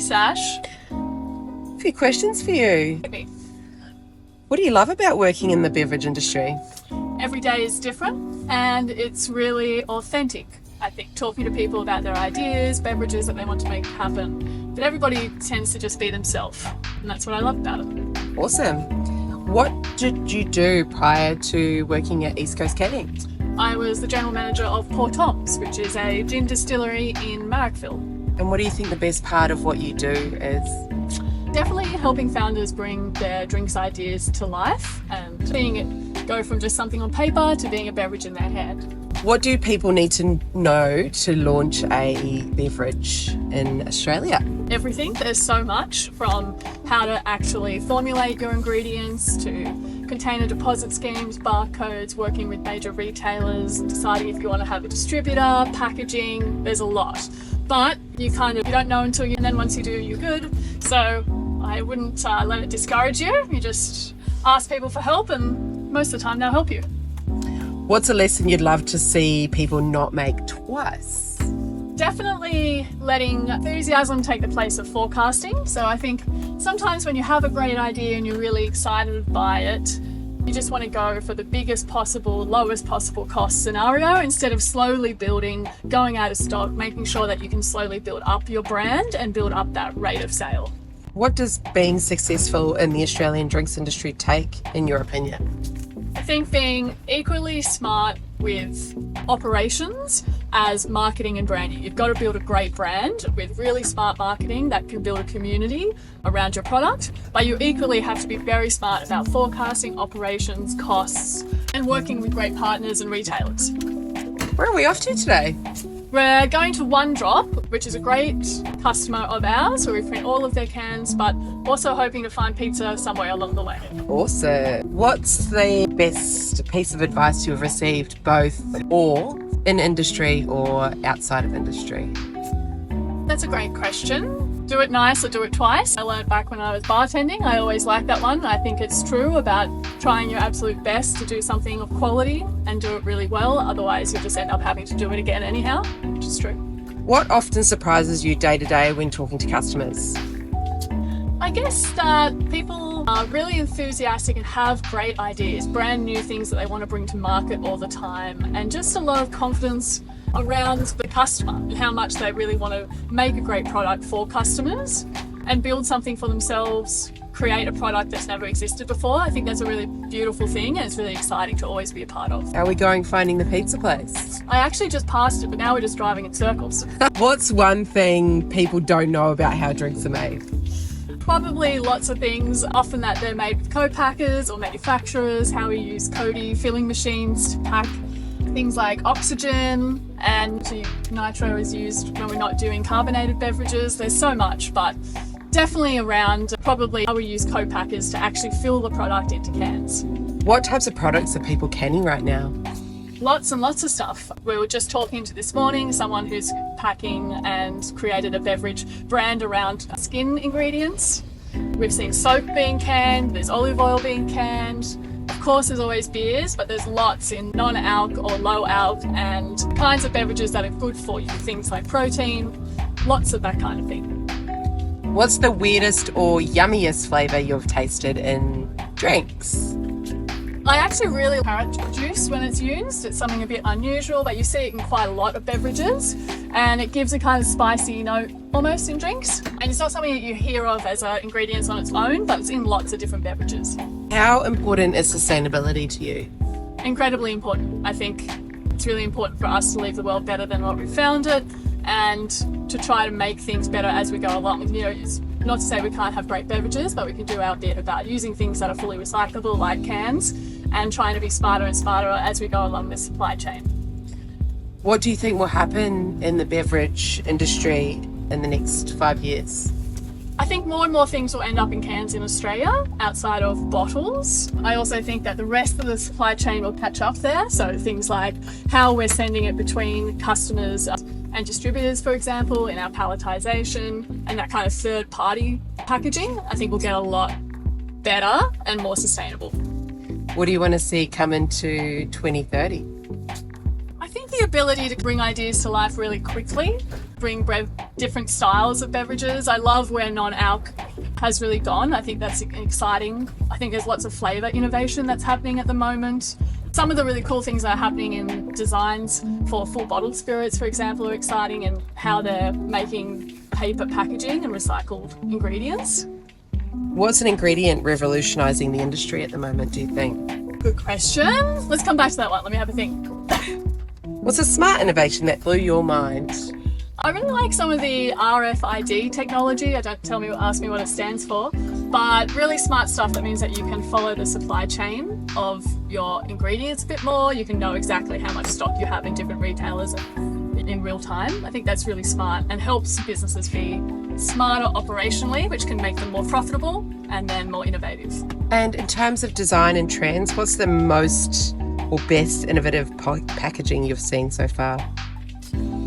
Sash. A few questions for you. What do you love about working in the beverage industry? Every day is different and it's really authentic. I think talking to people about their ideas, beverages that they want to make happen, but everybody tends to just be themselves, and that's what I love about it. Awesome. What did you do prior to working at East Coast Canning? I was the general manager of Poor Tom's, which is a gin distillery in Marrickville. And what do you think the best part of what you do is? Definitely helping founders bring their drinks ideas to life and seeing it go from just something on paper to being a beverage in their head. What do people need to know to launch a beverage in Australia? Everything. There's so much, from how to actually formulate your ingredients to container deposit schemes, barcodes, working with major retailers, deciding if you want to have a distributor, packaging. There's a lot. But you don't know until and then once you do, you're good. So I wouldn't let it discourage you. You just ask people for help, and most of the time they'll help you. What's a lesson you'd love to see people not make twice? Definitely letting enthusiasm take the place of forecasting. So I think sometimes when you have a great idea and you're really excited by it, you just want to go for the biggest possible, lowest possible cost scenario instead of slowly building, going out of stock, making sure that you can slowly build up your brand and build up that rate of sale. What does being successful in the Australian drinks industry take, in your opinion? I think being equally smart with operations as marketing and branding. You've got to build a great brand with really smart marketing that can build a community around your product, but you equally have to be very smart about forecasting, operations, costs, and working with great partners and retailers. Where are we off to today? We're going to One Drop, which is a great customer of ours, where we print all of their cans, but also hoping to find pizza somewhere along the way. Awesome. What's the best piece of advice you've received, both or in industry or outside of industry? That's a great question. Do it nice or do it twice. I learned back when I was bartending. I always liked that one. I think it's true about trying your absolute best to do something of quality and do it really well. Otherwise, you'll just end up having to do it again anyhow, which is true. What often surprises you day to day when talking to customers? I guess that people are really enthusiastic and have great ideas, brand new things that they want to bring to market all the time, and just a lot of confidence around the customer and how much they really want to make a great product for customers and build something for themselves, create a product that's never existed before. I think that's a really beautiful thing, and it's really exciting to always be a part of. How are we going finding the pizza place? I actually just passed it, but now we're just driving in circles. What's one thing people don't know about how drinks are made? Probably lots of things, often that they're made with co-packers or manufacturers, how we use Cody filling machines to pack things like oxygen, and nitro is used when we're not doing carbonated beverages. There's so much, but definitely around probably how we use co-packers to actually fill the product into cans. What types of products are people canning right now? Lots and lots of stuff. We were just talking to this morning someone who's packing and created a beverage brand around skin ingredients. We've seen soap being canned, there's olive oil being canned. Of course, there's always beers, but there's lots in non-alc or low-alc and kinds of beverages that are good for you. Things like protein, lots of that kind of thing. What's the weirdest or yummiest flavour you've tasted in drinks? I actually really like carrot juice when it's used. It's something a bit unusual, but you see it in quite a lot of beverages, and it gives a kind of spicy note almost in drinks. And it's not something that you hear of as ingredients on its own, but it's in lots of different beverages. How important is sustainability to you? Incredibly important. I think it's really important for us to leave the world better than what we found it, and to try to make things better as we go along. It's not to say we can't have great beverages, but we can do our bit about using things that are fully recyclable, like cans, and trying to be smarter and smarter as we go along the supply chain. What do you think will happen in the beverage industry in the next 5 years? I think more and more things will end up in cans in Australia outside of bottles. I also think that the rest of the supply chain will catch up there. So things like how we're sending it between customers and distributors, for example, in our palletization and that kind of third-party packaging, I think will get a lot better and more sustainable. What do you want to see come into 2030? I think the the ability to bring ideas to life really quickly, bring different styles of beverages. I love where non-alc has really gone. I think that's exciting. I think there's lots of flavour innovation that's happening at the moment. Some of the really cool things that are happening in designs for full bottled spirits, for example, are exciting, and how they're making paper packaging and recycled ingredients. What's an ingredient revolutionising the industry at the moment, do you think? Good question. Let's come back to that one. Let me have a think. What's a smart innovation that blew your mind? I really like some of the RFID technology. Ask me what it stands for, but really smart stuff that means that you can follow the supply chain of your ingredients a bit more. You can know exactly how much stock you have in different retailers in real time. I think that's really smart and helps businesses be smarter operationally, which can make them more profitable and then more innovative. And in terms of design and trends, what's the most or best innovative packaging you've seen so far?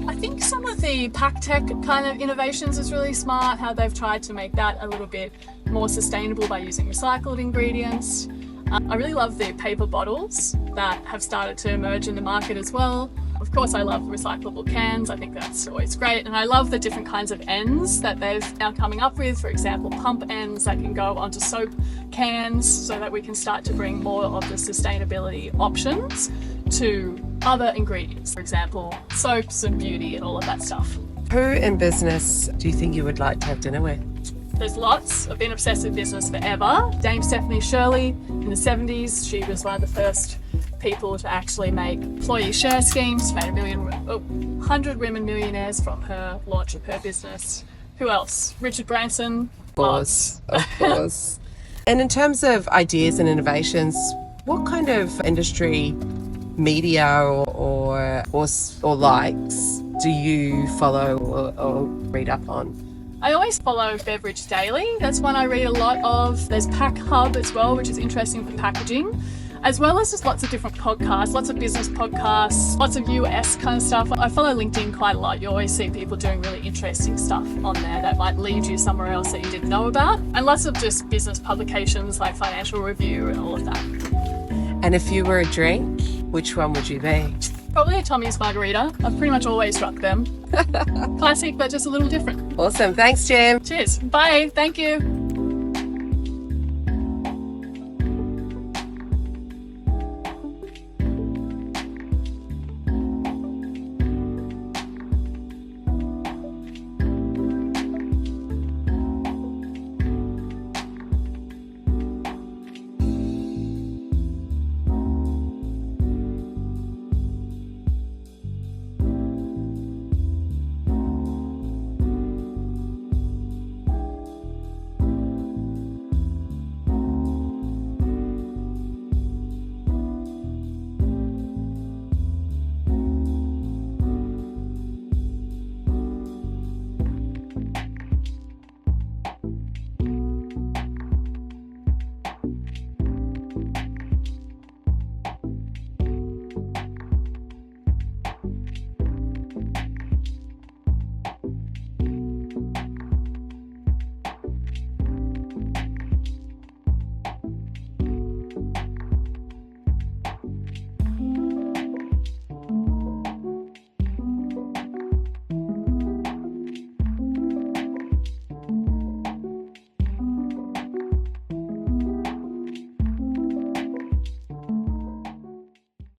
I think some of the pack tech kind of innovations is really smart, how they've tried to make that a little bit more sustainable by using recycled ingredients. I really love the paper bottles that have started to emerge in the market as well. Of course, I love recyclable cans. I think that's always great. And I love the different kinds of ends that they've now coming up with. For example, pump ends that can go onto soap cans so that we can start to bring more of the sustainability options to other ingredients. For example, soaps and beauty and all of that stuff. Who in business do you think you would like to have dinner with? There's lots. I've been obsessed with business forever. Dame Stephanie Shirley in the 70s, she was one of the first people to actually make employee share schemes, made 100 women millionaires from her launch of her business. Who else? Richard Branson. Of course. And in terms of ideas and innovations, what kind of industry media or likes do you follow or read up on? I always follow Beverage Daily. That's one I read a lot of. There's Pack Hub as well, which is interesting for packaging, as well as just lots of different podcasts, lots of business podcasts, lots of US kind of stuff. I follow LinkedIn quite a lot. You always see people doing really interesting stuff on there that might lead you somewhere else that you didn't know about. And lots of just business publications like Financial Review and all of that. And if you were a drink, which one would you be? Probably a Tommy's margarita. I've pretty much always struck them. Classic, but just a little different. Awesome. Thanks, Gem. Cheers. Bye. Thank you.